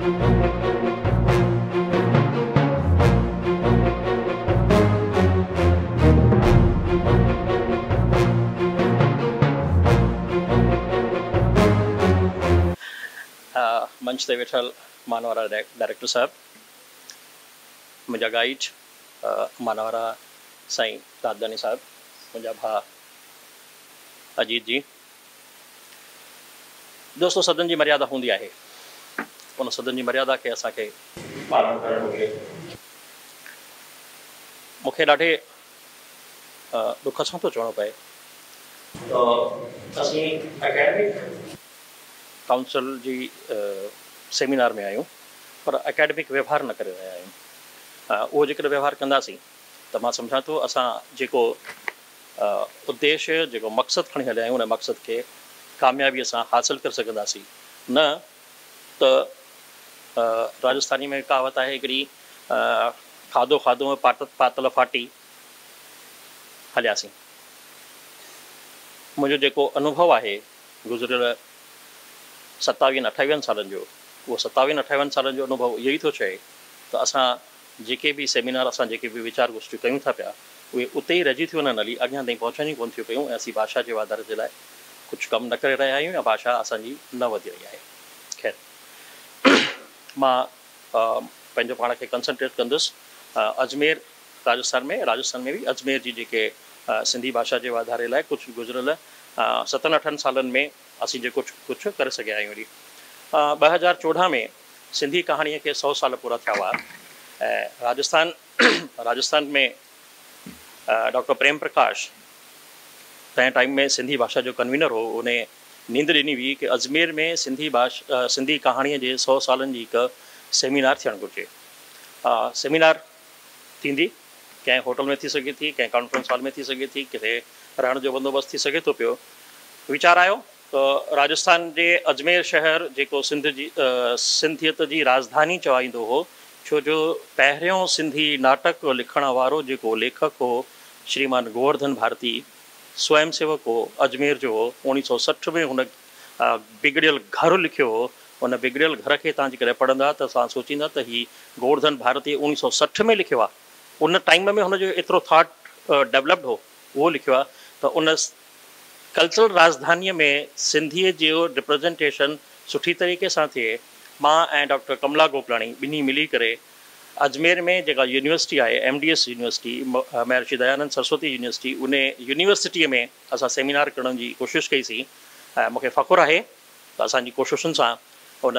मंच ते वेठल मानवारा डायरेक्टर साहब, मुंहिंजा गाइड मानवारा साईं राजदानी साहब, मुंहिंजा भाउ अजीत जी। दोस्तों, सदन जी मर्यादा हूंदी आहे, उन सदन जी मर्यादा खे असांखे पालन करणु घुरिजे। मूंखे ॾाढे दुख सां थो चवणो पए त असीं एकेडमिक काउंसिल जी सेमिनार में आहियूं, पर एकेडमिक व्यवहार न करे रहिया आहियूं। उहो जेकर व्यवहार कंदासीं त मां सम्झां थो असां जेको उद्देश्य, जेको मक़सदु खणी हलिया आहियूं, उन मक़सद खे कामयाबी सां हासिल करे सघंदासीं। न त राजस्थानी में कहावत आहे हिकिड़ी, खाधो खाधो में पातल फाटी हलियासीं। मुंहिंजो जेको अनुभव आहे गुज़िरियल 27-28 सालनि जो, उहो 27-28 सालनि जो अनुभव इहो ई थो चए त असां जेके बि सेमिनार, असां जेके बि वीचार गोष्ठियूं कयूं था पिया, उहे उते ई रहिजी थियूं वञनि, हली अॻियां ताईं पहुचनि ई कोन थियूं पियूं, ऐं असीं भाषा जे वाधारे जे लाइ कुझु कमु न करे रहिया आहियूं या भाषा असांजी न वधी रही आहे। ख़ैर, मां पंहिंजो पाण खे कंसंट्रेट कंदुसि अजमेर राजस्थान में बि अजमेर जी जेके सिंधी भाषा जे वाधारे लाइ कुझु गुज़िरियल 7-8 सालनि में असीं जेको कुझु करे सघिया आहियूं। 2014 में सिंधी कहाणीअ खे 100 साल पूरा थिया हुआ, ऐं राजस्थान में डॉक्टर प्रेम प्रकाश तंहिं टाइम में सिंधी भाषा जो कन्वीनर हो, उन नींद ॾिनी हुई कि अजमेर में सिंधी कहाणीअ जे 100 सालनि जी हिकु सेमिनार थियणु घुरिजे। सेमिनार थींदी, कंहिं होटल में थी सघे थी, कंहिं कॉन्फ्रेंस हॉल में थी सघे थी, किथे रहण जो बंदोबस्तु थी सघे थो पियो। वीचार आयो त राजस्थान जे अजमेर शहर जेको सिंधियत जी राजधानी चवाईंदो हो, छो जो पहिरियों सिंधी नाटक लिखण वारो जेको लेखक हो श्रीमान गोवर्धन भारती, स्वयं सेवक हो, अजमेर जो हो। 1960 में हुन बिगड़ियल घर लिखियो हो। उन बिगड़ियल घर खे तव्हां जेकॾहिं पढ़ंदा त तव्हां सोचींदा त ही गोवर्धन भारती 1960 में लिखियो आहे। उन टाइम में हुनजो एतिरो थॉट डेवलप्ड हो, उहो लिखियो आहे। त उन कल्चरल राजधानीअ में सिंधीअ जो रिप्रेजेंटेशन सुठी तरीक़े सां थिए। मां ऐं डॉक्टर कमला गोपलाणी ॿिन्ही मिली करे अजमेर में जेका यूनिवर्सिटी आहे, MDS university, Maharshi Dayanand Saraswati university, उन यूनिवर्सिटीअ में असां सेमिनार करण जी कोशिशि कईसीं। ऐं मूंखे फ़ख़ुरु आहे त असांजी कोशिशुनि सां उन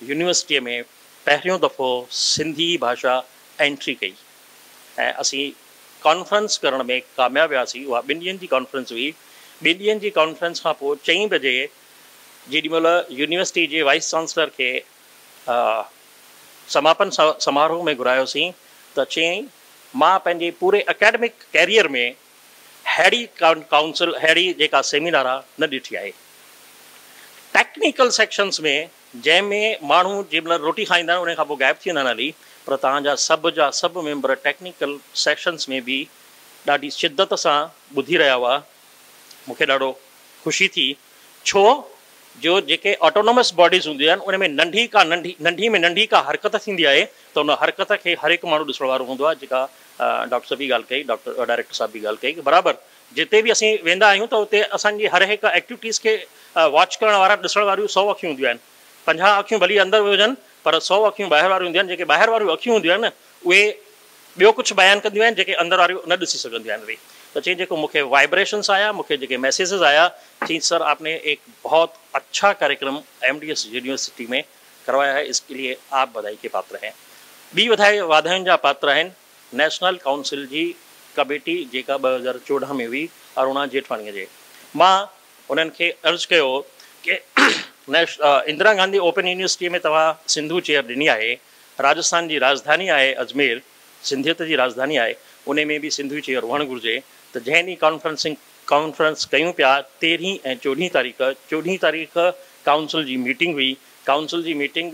यूनिवर्सिटीअ में पहिरियों दफ़ो सिंधी भाषा एंट्री कई, ऐं असीं कॉन्फ्रेंस करण में कामयाबु वियासीं। उहा 2 ॾींहंनि जी कॉन्फ्रेंस हुई। 2 ॾींहंनि जी कॉन्फ्रेंस खां पोइ 4 बजे जेॾीमहिल यूनिवर्सिटी जे वाइस चांसलर खे समापन समारोह में घुरायोसीं त चयईं, मां पंहिंजे पूरे एकेडमिक कैरियर में अहिड़ी काउंसिल, अहिड़ी जेका सेमिनार आहे न ॾिठी आहे। टेक्निकल सेक्शन्स में जंहिंमें माण्हू जंहिंमहिल रोटी खाईंदा आहिनि उन खां पोइ गाइब थी वेंदा आहिनि हली, पर तव्हांजा सभु मेंबर टेक्निकल सेक्शन्स में बि ॾाढी शिद्दत सां ॿुधी रहिया हुआ। मूंखे ॾाढो ख़ुशी थी, छो जो जेके ऑटोनोमस बॉडीज़ हूंदियूं आहिनि उन में नंढी में नंढी का हरकत थींदी आहे त उन हरकत खे हर हिकु माण्हू ॾिसण वारो हूंदो आहे। जेका डॉक्टर साहब बि ॻाल्हि कई, डॉक्टर डायरेक्टर साहब बि ॻाल्हि कई, बराबरि जिते बि असीं वेंदा आहियूं त उते असांजी हर हिकु एक्टिविटीज़ खे वॉच करण वारा, ॾिसण वारियूं 100 अखियूं हूंदियूं आहिनि। 50 अखियूं भली अंदरि हुजनि, पर 100 अखियूं ॿाहिरि वारियूं हूंदियूं आहिनि। जेके ॿाहिरि वारियूं अखियूं हूंदियूं आहिनि न, उहे ॿियो कुझु बयानु कंदियूं आहिनि, जेके अंदरि वारियूं न ॾिसी सघंदियूं आहिनि। वरी तो चई जेको मुझे वाइब्रेशंस आया, मुझे जेके मैसेजेस आया, चई सर आपने एक बहुत अच्छा कार्यक्रम MDS यूनिवर्सिटी में करवाया है, इसके लिए आप बधाई के पात्र हैं। बी वाधायुनि जा पात्र आहिनि नेशनल काउंसिल जी कमेटी जेका 2014 में हुई अरुणा जेठवाणीअ जे। मां उन्हनि खे अर्ज़ कयो कि इंदिरा गांधी ओपन यूनिवर्सिटी में तव्हां सिंधू चेयर ॾिनी आहे, राजस्थान जी राजधानी आहे अजमेर, सिंधियत जी राजधानी आहे, उन में बि सिंधू चेयर हुअणु घुरिजे। त जंहिं ॾींहुं कॉन्फ्रेंस कयूं पिया 13 ऐं 14 तारीख़ काउंसिल जी मीटिंग हुई। काउंसिल जी मीटिंग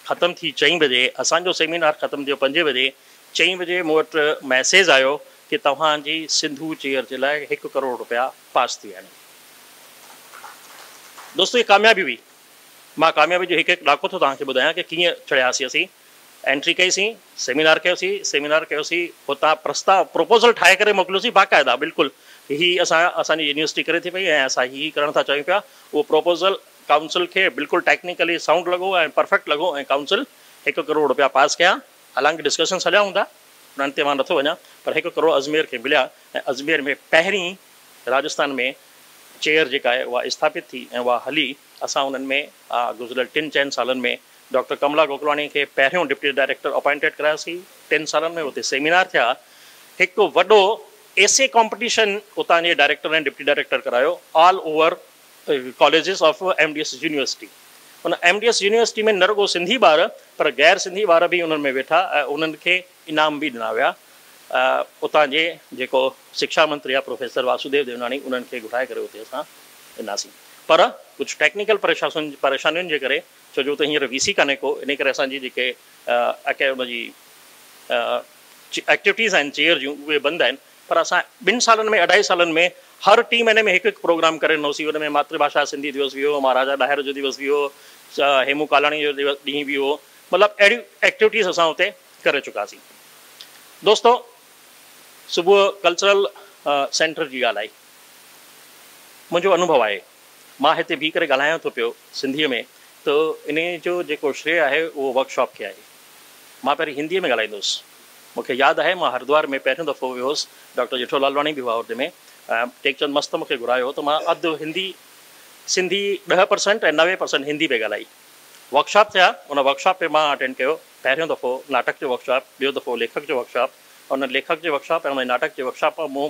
ख़तमु थी 4 बजे, असांजो सेमिनार ख़तमु थियो 5 बजे। 4 बजे मूं वटि मैसेज आयो कि तव्हांजी सिंधू चेयर जे लाइ 1 करोड़ रुपया पास थी विया आहिनि। दोस्तों, ये कामयाबी हुई। मां कामयाबी जो हिकु हिकु ॾाको थो तव्हांखे ॿुधायां कि कीअं चढ़ियासीं असीं। एंट्री कईसीं, सेमिनार कयोसीं, हुतां प्रस्ताव प्रोपोज़ल ठाहे करे मोकिलियोसीं बाक़ाइदा बिल्कुलु ही असांजी यूनिवर्सिटी करे थी पई ऐं असां ही करण था चाहियूं पिया। उहो प्रोपोज़ल काउंसिल खे बिल्कुलु टेक्निकली साउंड लॻो ऐं परफेक्ट लॻो ऐं काउंसिल 1 करोड़ रुपया पास कया। हालांकि डिस्कशन हलिया हूंदा, उन्हनि ते मां नथो वञा, पर 1 करोड़ अजमेर खे मिलिया ऐं अजमेर में पहिरीं राजस्थान में चेयर जेका आहे उहा स्थापित थी ऐं उहा हली। असां उन्हनि में गुज़िरियल 3-4 सालनि में डॉक्टर कमला गोकलाणी खे पहिरियों डिप्टी डायरेक्टर अपॉइंटेड करायासीं। 3 सालनि में हुते सेमिनार थिया, हिकु वॾो एसे कॉम्पिटिशन उतां जे डायरेक्टर ऐं डिप्टी डायरेक्टर करायो all over colleges of MDS university. उन MDS यूनिवर्सिटी में न रुगो सिंधी ॿार पर गैर सिंधी ॿार बि उन्हनि में वेठा ऐं उन्हनि खे इनाम बि ॾिना विया। उतां जे जेको शिक्षा मंत्री आहे प्रोफेसर वासुदेव देवनानी, उन्हनि खे घुराए करे उते असां ॾिनासीं। पर कुझु टेक्निकल परेशानियुनि जे करे, छो जो त हींअर VC कान्हे को, इन करे असांजी जेके हुनजी एक्टिविटीज़ आहिनि चेयर जूं उहे बंदि आहिनि। पर असां 2 सालनि में 2.5 सालनि में हर 3 महीने में हिकु प्रोग्राम करे ॾिनोसीं। हुन में मातृभाषा सिंधी दिवस बि हो, महाराजा ॾाहिर जो दिवस बि हो, हेमू कालाणी जो ॾींहुं बि हो, मतिलबु अहिड़ियूं एक्टिविटीज़ असां हुते करे चुकासीं। दोस्तो, सुबुह कल्चरल सेंटर जी ॻाल्हि आई। मुंहिंजो अनुभव आहे, मां हिते बीह करे ॻाल्हायां थो पियो सिंधीअ में, त इन जो जेको श्रेय आहे उहो वर्कशॉप खे आहे। मां पहिरीं हिंदीअ में ॻाल्हाईंदुसि। मूंखे यादि आहे मां हरिद्वार में पहिरियों दफ़ो वियो हुउसि, डॉक्टर जेठो लालवाणी बि हुआ हुते में, टेकचंद मस्त मूंखे घुरायो त मां अधु हिंदी सिंधी 10% ऐं 90% हिंदी पे ॻाल्हाई। वर्कशॉप थिया, उन वर्कशॉप पे मां अटेंड कयो। पहिरियों दफ़ो नाटक जो वर्कशॉप, ॿियो दफ़ो लेखक जो वर्कशॉप। उन लेखक जे वर्कशॉप ऐं उन नाटक जे वर्कशॉप में मूं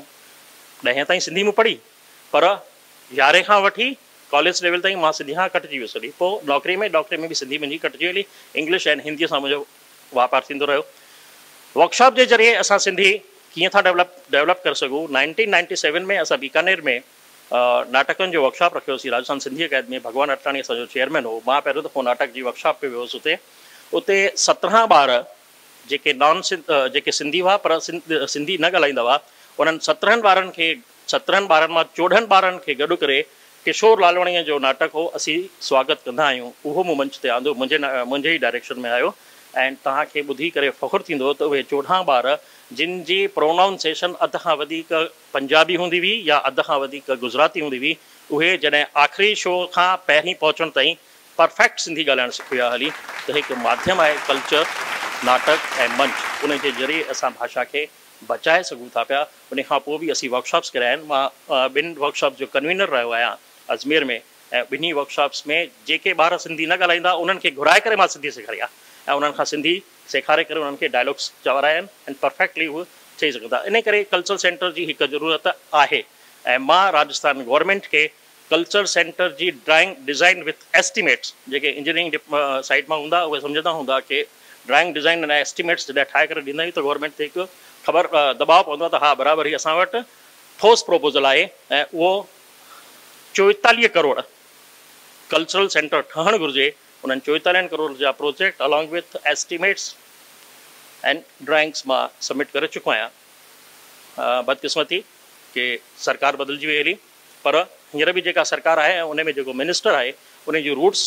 10 ताईं सिंधी में पढ़ी, पर 11 खां वठी कॉलेज लेवल ताईं मां सिंधी खां कटिजी वियुसि हली। पोइ नौकिरी में बि सिंधी मुंहिंजी कटिजी हली, इंग्लिश ऐं हिंदीअ सां मुंहिंजो वापारु थींदो रहियो। वर्कशॉप जे ज़रिए असां सिंधी कीअं था डेवलप करे सघूं। 1997 में असां बीकानेर में नाटकनि जो वर्कशॉप रखियोसीं। राजस्थान सिंधी अकेडमी, भगवान अटलाणी असांजो चेयरमैन हो। मां पहिरियों दफ़ो नाटक जी वर्कशॉप पे वियुसि। उते 17 ॿार जेके सिंधी हुआ पर सिंधी न ॻाल्हाईंदा हुआ, उन्हनि 17 ॿारनि मां 14 ॿारनि खे गॾु करे किशोर लालवाणीअ जो नाटक हो असीं स्वागत कंदा आहियूं, उहो मूं मंच ते आंदो, मुंहिंजे ई डायरेक्शन में आयो। ऐं तव्हांखे ॿुधी करे फ़ख़ुरु थींदो त उहे 14 ॿार जिन जी प्रोनाउंसिएशन अध खां वधीक पंजाबी हूंदी हुई या अध खां वधीक गुजराती हूंदी हुई, उहे जॾहिं आख़िरी शो खां पहिरीं पहुचण ताईं परफेक्ट सिंधी ॻाल्हाइणु सिखी विया हली। त हिकु माध्यम आहे कल्चर, नाटक ऐं मंच, उन जे ज़रिए असां भाषा खे बचाए सघूं था पिया। उन खां पोइ बि असीं वर्कशॉप्स कराया आहिनि। मां 2 वर्कशॉप जो कन्वीनर रहियो आहियां अजमेर में, ऐं 2 वर्कशॉप्स में जेके ॿार सिंधी न ॻाल्हाईंदा उन्हनि खे घुराए करे मां सिंधी सेखारी आहे ऐं उन्हनि खां सिंधी सेखारे करे उन्हनि खे डायलॉग्स चवराया आहिनि ऐं परफेक्टली उहे चई सघंदा। इन करे कल्चर सेंटर जी हिकु ज़रूरत आहे ऐं मां राजस्थान गवर्नमेंट खे कल्चर सेंटर जी drawing design with estimates, JK engineering side मां हूंदा उहे सम्झंदा हूंदा कि ड्राइंग डिज़ाइन ऐं एस्टिमेट्स जॾहिं ठाहे करे ॾींदा आहियूं त गवर्नमेंट ते हिकु दबाव पवंदो आहे त हा बराबरि ई असां वटि ठोस प्रोपोज़ल आहे ऐं उहो 44 करोड़ कल्चरल सेंटर ठहणु घुरिजे। उन्हनि 44 करोड़ जा project along with estimates and drawings मां सबमिट करे चुको आहियां। बदकिस्मती कि सरकार बदिलजी वई हली, पर हींअर बि जेका सरकार आहे ऐं उन में जेको मिनिस्टर आहे उन जी रूट्स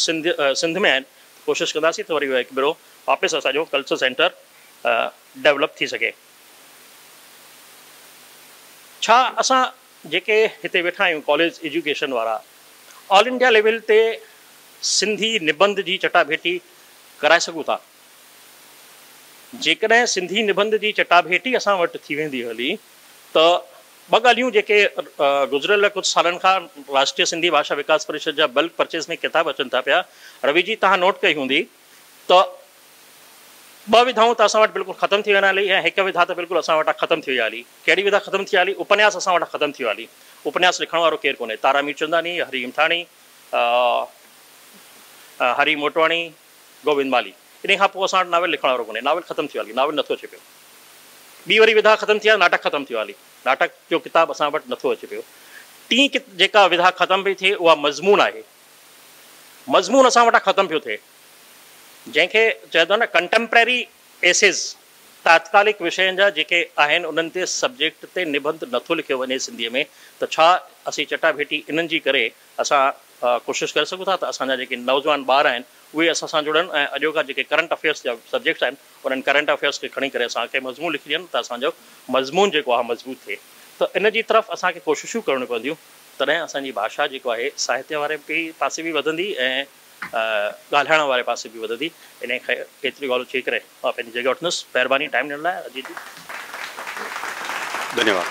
सिंध में आहिनि। कोशिशि कंदासीं त वरी हिकु भेरो वापसि असांजो कल्चर सेंटर डेवलप थी सघे। छा असां जेके हिते वेठा आहियूं कॉलेज एजुकेशन वारा, ऑल इंडिया लेवल ते सिंधी निबंध जी चटाभेटी कराए सघूं था? जेकॾहिं सिंधी निबंध जी चटाभेटी असां वटि थी वेंदी हली त 2 ॻाल्हियूं जेके गुज़िरियल कुझु सालनि खां राष्ट्रीय सिंधी भाषा विकास परिषद जा बल्क परचेज़ में किताब अचनि था पिया। रवि जी तव्हां नोट कई हूंदी त 2 विधाऊं त असां वटि बिल्कुलु ख़तमु थी वेंदा हली ऐं 1 विधा त बिल्कुलु असां वटां ख़तमु थी वई हली। कहिड़ी विधा ख़तमु थी हली? उपन्यास असां वटां ख़तमु थी वियो हली। उपन्यास लिखण वारो केरु कोन्हे। तारा मीरचंदानी, हरी हिमथाणी, हरी मोटवाणी, गोविंद माली। इन खां पोइ असां वटि नावेल लिखण वारो कोन्हे। नावेल ख़तमु थी वियो हली, नावेल नथो अचे पियो। ॿी वरी विधा ख़तमु थी विया, नाटक ख़तमु थी वियो हली। नाटक जो किताबु असां वटि नथो अचे पियो। टी जेका विधा ख़तमु पई थिए उहा मज़मून आहे। मज़मून असां वटां ख़तमु पियो थिए, जंहिंखे चइबो आहे न कंटेम्परेरी एसेस, तात्कालिक विषयनि जा जेके आहिनि उन्हनि ते सब्जेक्ट ते निबंध नथो लिखियो वञे सिंधीअ में। त छा असीं चटाभेटी इन्हनि जी करे असां कोशिशि करे सघूं था त असांजा जेके नौजवान ॿार आहिनि उहे असां सां जुड़नि ऐं अॼोका जेके करंट अफेयर्स जा सब्जेक्ट्स आहिनि उन्हनि करंट अफेयर्स खे खणी करे असांखे मज़मून लिखी ॾियनि त असांजो मज़मून जेको आहे मज़बूत थिए। त इन जी तरफ़ असांखे कोशिशूं करणियूं पवंदियूं, तॾहिं असांजी भाषा जेको आहे साहित्य वारे पासे बि वधंदी ऐं ॻाल्हाइण वारे पासे बि वधंदी। इन खे एतिरी ॻाल्हियूं चई करे मां पंहिंजी जॻह वठंदुसि। महिरबानी टाइम ॾियण लाइ अजीत जी। धन्यवाद।